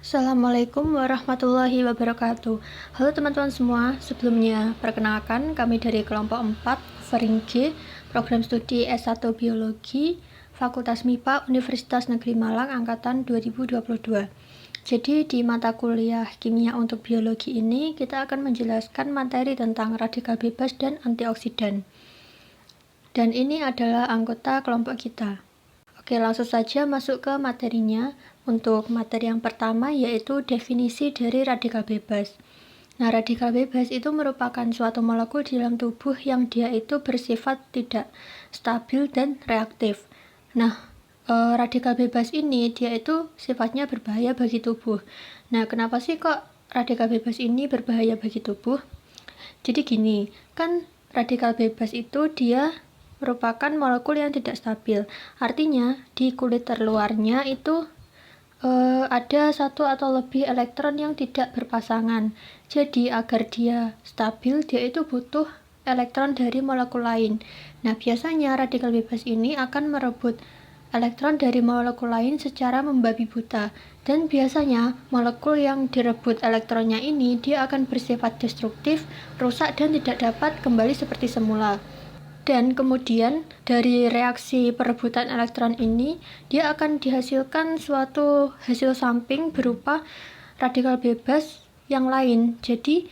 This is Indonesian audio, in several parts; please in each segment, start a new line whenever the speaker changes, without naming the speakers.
Assalamualaikum warahmatullahi wabarakatuh. Halo teman-teman semua, sebelumnya perkenalkan kami dari kelompok 4 offering G, program studi S1 Biologi, Fakultas MIPA Universitas Negeri Malang angkatan 2022. Jadi di mata kuliah kimia untuk biologi ini kita akan menjelaskan materi tentang radikal bebas dan antioksidan. Dan ini adalah anggota kelompok kita. Oke, langsung saja masuk ke materinya. Untuk materi yang pertama yaitu definisi dari radikal bebas. Nah, radikal bebas itu merupakan suatu molekul di dalam tubuh yang dia itu bersifat tidak stabil dan reaktif. Nah, radikal bebas ini dia itu sifatnya berbahaya bagi tubuh. Nah, kenapa sih kok radikal bebas ini berbahaya bagi tubuh? Jadi gini, kan radikal bebas itu dia merupakan molekul yang tidak stabil. Artinya, di kulit terluarnya itu ada satu atau lebih elektron yang tidak berpasangan. Jadi, agar dia stabil, dia itu butuh elektron dari molekul lain. Nah, biasanya radikal bebas ini akan merebut elektron dari molekul lain secara membabi buta. Dan biasanya molekul yang direbut elektronnya ini dia akan bersifat destruktif, rusak dan tidak dapat kembali seperti semula. Dan kemudian dari reaksi perebutan elektron ini dia akan dihasilkan suatu hasil samping berupa radikal bebas yang lain. Jadi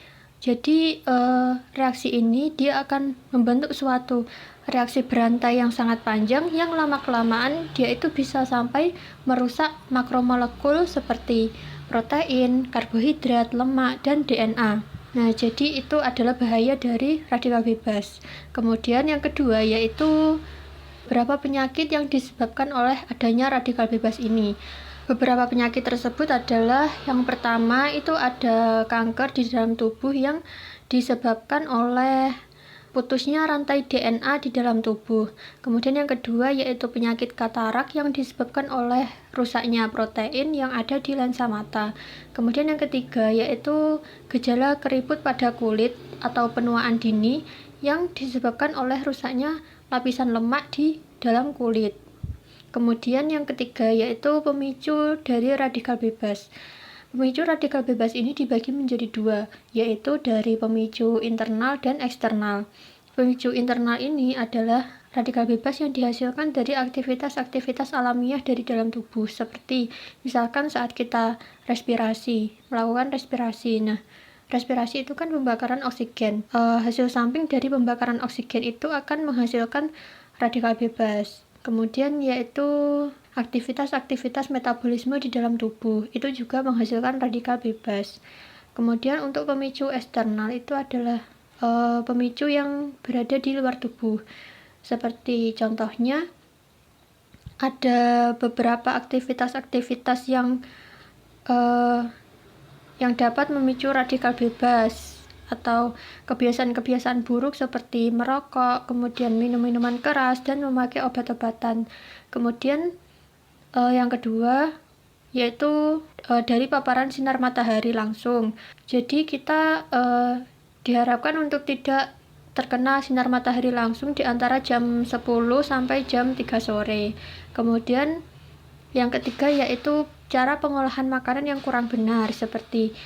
reaksi ini dia akan membentuk suatu reaksi berantai yang sangat panjang yang lama-kelamaan dia itu bisa sampai merusak makromolekul seperti protein, karbohidrat, lemak, dan DNA. Nah, jadi itu adalah bahaya dari radikal bebas. Kemudian yang kedua yaitu beberapa penyakit yang disebabkan oleh adanya radikal bebas ini. Beberapa penyakit tersebut adalah yang pertama itu ada kanker di dalam tubuh yang disebabkan oleh putusnya rantai DNA di dalam tubuh. Kemudian yang kedua yaitu penyakit katarak yang disebabkan oleh rusaknya protein yang ada di lensa mata. Kemudian yang ketiga yaitu gejala keriput pada kulit atau penuaan dini yang disebabkan oleh rusaknya lapisan lemak di dalam kulit. Kemudian yang ketiga yaitu pemicu dari radikal bebas. Pemicu radikal bebas ini dibagi menjadi dua, yaitu dari pemicu internal dan eksternal. Pemicu internal ini adalah radikal bebas yang dihasilkan dari aktivitas-aktivitas alamiah dari dalam tubuh, seperti misalkan saat kita melakukan respirasi. Nah, respirasi itu kan pembakaran oksigen. Hasil samping dari pembakaran oksigen itu akan menghasilkan radikal bebas. Kemudian yaitu aktivitas-aktivitas metabolisme di dalam tubuh itu juga menghasilkan radikal bebas. Kemudian untuk pemicu eksternal itu adalah pemicu yang berada di luar tubuh. Seperti contohnya ada beberapa aktivitas-aktivitas yang dapat memicu radikal bebas atau kebiasaan-kebiasaan buruk seperti merokok, kemudian minum minuman keras, dan memakai obat-obatan. Kemudian yang kedua yaitu dari paparan sinar matahari langsung. Jadi kita diharapkan untuk tidak terkena sinar matahari langsung di antara jam 10 sampai jam 3 sore. Kemudian yang ketiga yaitu cara pengolahan makanan yang kurang benar seperti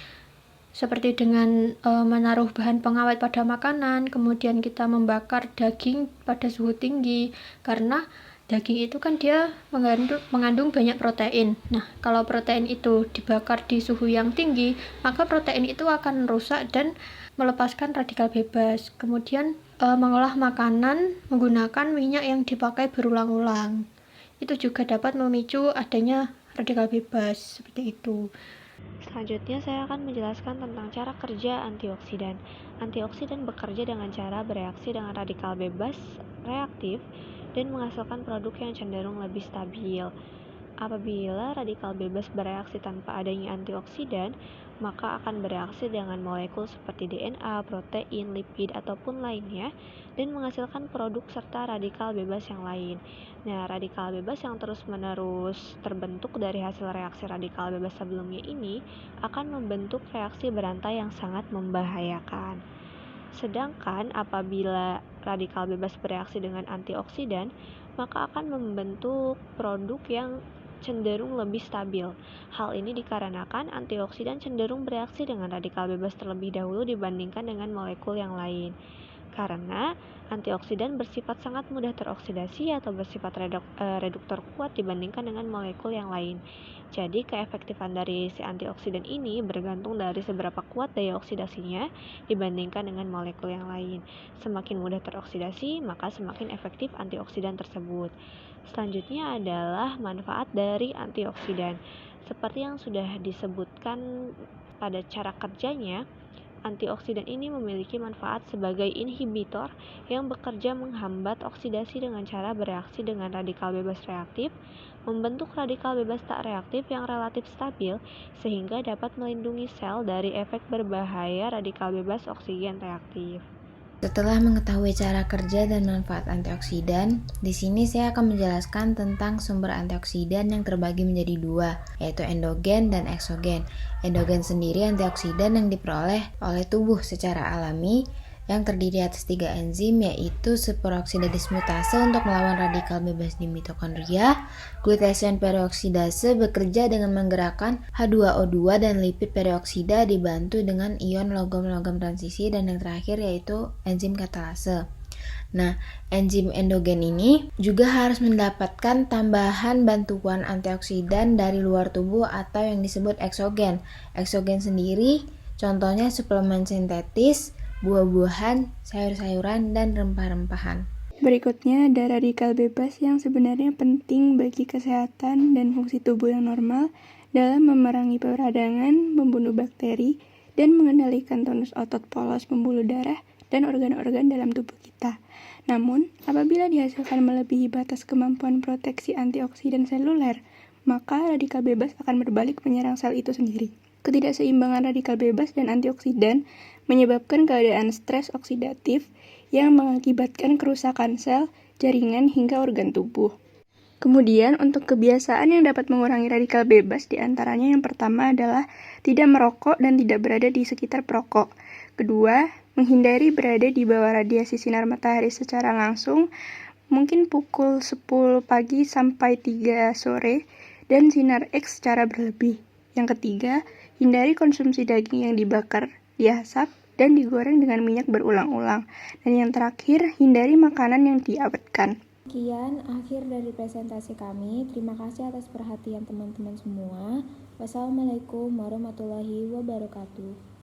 dengan menaruh bahan pengawet pada makanan, kemudian kita membakar daging pada suhu tinggi, karena daging itu kan dia mengandung banyak protein. Nah, kalau protein itu dibakar di suhu yang tinggi, maka protein itu akan rusak dan melepaskan radikal bebas. Kemudian mengolah makanan menggunakan minyak yang dipakai berulang-ulang. Itu juga dapat memicu adanya radikal bebas, seperti itu.
Selanjutnya saya akan menjelaskan tentang cara kerja antioksidan. Antioksidan bekerja dengan cara bereaksi dengan radikal bebas reaktif dan menghasilkan produk yang cenderung lebih stabil. Apabila radikal bebas bereaksi tanpa adanya antioksidan, maka akan bereaksi dengan molekul seperti DNA, protein, lipid, ataupun lainnya dan menghasilkan produk serta radikal bebas yang lain. Nah, radikal bebas yang terus-menerus terbentuk dari hasil reaksi radikal bebas sebelumnya ini akan membentuk reaksi berantai yang sangat membahayakan. Sedangkan apabila radikal bebas bereaksi dengan antioksidan, maka akan membentuk produk yang cenderung lebih stabil. Hal ini dikarenakan antioksidan cenderung bereaksi dengan radikal bebas terlebih dahulu dibandingkan dengan molekul yang lain. Karena antioksidan bersifat sangat mudah teroksidasi atau bersifat reduktor kuat dibandingkan dengan molekul yang lain. Jadi keefektifan dari si antioksidan ini bergantung dari seberapa kuat daya oksidasinya dibandingkan dengan molekul yang lain. Semakin mudah teroksidasi, maka semakin efektif antioksidan tersebut. Selanjutnya adalah manfaat dari antioksidan. Seperti yang sudah disebutkan pada cara kerjanya, antioksidan ini memiliki manfaat sebagai inhibitor yang bekerja menghambat oksidasi dengan cara bereaksi dengan radikal bebas reaktif, membentuk radikal bebas tak reaktif yang relatif stabil sehingga dapat melindungi sel dari efek berbahaya radikal bebas oksigen reaktif.
Setelah mengetahui cara kerja dan manfaat antioksidan, di sini saya akan menjelaskan tentang sumber antioksidan yang terbagi menjadi dua, yaitu endogen dan eksogen. Endogen sendiri antioksidan yang diperoleh oleh tubuh secara alami, yang terdiri atas 3 enzim, yaitu superoksida dismutase untuk melawan radikal bebas di mitokondria, glutation peroksidase bekerja dengan menggerakkan H2O2 dan lipid peroksida dibantu dengan ion logam-logam transisi, dan yang terakhir yaitu enzim katalase. Nah, enzim endogen ini juga harus mendapatkan tambahan bantuan antioksidan dari luar tubuh atau yang disebut eksogen. Eksogen sendiri contohnya suplemen sintetis, buah-buahan, sayur-sayuran, dan rempah-rempahan.
Berikutnya ada radikal bebas yang sebenarnya penting bagi kesehatan dan fungsi tubuh yang normal dalam memerangi peradangan, membunuh bakteri, dan mengendalikan tonus otot polos pembuluh darah dan organ-organ dalam tubuh kita. Namun, apabila dihasilkan melebihi batas kemampuan proteksi antioksidan seluler, maka radikal bebas akan berbalik menyerang sel itu sendiri. Ketidakseimbangan radikal bebas dan antioksidan menyebabkan keadaan stres oksidatif yang mengakibatkan kerusakan sel, jaringan, hingga organ tubuh. Kemudian, untuk kebiasaan yang dapat mengurangi radikal bebas, diantaranya yang pertama adalah tidak merokok dan tidak berada di sekitar perokok. Kedua, menghindari berada di bawah radiasi sinar matahari secara langsung, mungkin pukul 10 pagi sampai 3 sore, dan sinar X secara berlebih. Yang ketiga, hindari konsumsi daging yang dibakar, diasap, dan digoreng dengan minyak berulang-ulang. Dan yang terakhir, hindari makanan yang diawetkan.
Sekian akhir dari presentasi kami. Terima kasih atas perhatian teman-teman semua. Wassalamualaikum warahmatullahi wabarakatuh.